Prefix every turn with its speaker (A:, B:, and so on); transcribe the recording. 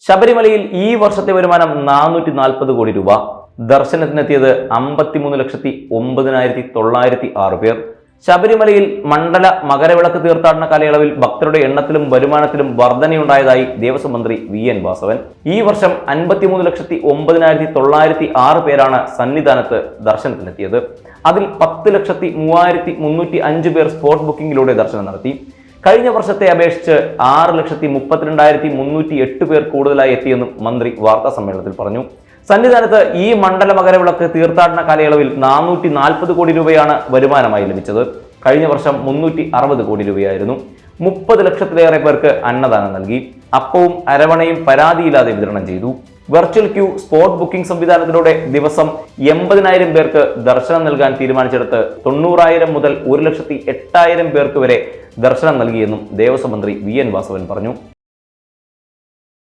A: ശബരിമലയിൽ ഈ വർഷത്തെ വരുമാനം 440 കോടി രൂപ. ദർശനത്തിനെത്തിയത് 53,09,906 പേർ. ശബരിമലയിൽ മണ്ഡല മകരവിളക്ക് തീർത്ഥാടന കാലയളവിൽ ഭക്തരുടെ എണ്ണത്തിലും വരുമാനത്തിലും വർധനയുണ്ടായതായി ദേവസ്വം മന്ത്രി VN വാസവൻ. ഈ വർഷം 53,09,906 പേരാണ് സന്നിധാനത്ത് ദർശനത്തിനെത്തിയത്. അതിൽ 10,03,305 പേർ സ്പോട്ട് ബുക്കിംഗിലൂടെ ദർശനം നടത്തി. കഴിഞ്ഞ വർഷത്തെ അപേക്ഷിച്ച് 6,32,308 പേർ കൂടുതലായി എത്തിയെന്നും മന്ത്രി വാർത്താ സമ്മേളനത്തിൽ പറഞ്ഞു. സന്നിധാനത്ത് ഈ മണ്ഡല മകരവിളക്ക് തീർത്ഥാടന കാലയളവിൽ 440 കോടി രൂപയാണ് വരുമാനമായി ലഭിച്ചത്. കഴിഞ്ഞ വർഷം 360 കോടി രൂപയായിരുന്നു. 30 ലക്ഷത്തിലേറെ പേർക്ക് അന്നദാനം നൽകി. അപ്പവും അരവണയും പരാതിയില്ലാതെ വിതരണം ചെയ്തു. വെർച്വൽ ക്യൂ സ്പോട്ട് ബുക്കിംഗ് സംവിധാനത്തിലൂടെ ദിവസം 80,000 പേർക്ക് ദർശനം നൽകാൻ തീരുമാനിച്ചെടുത്ത് 90,000 മുതൽ 1,08,000 പേർക്ക് വരെ ദർശനം നൽകിയെന്നും ദേവസ്വം മന്ത്രി VN വാസവൻ പറഞ്ഞു.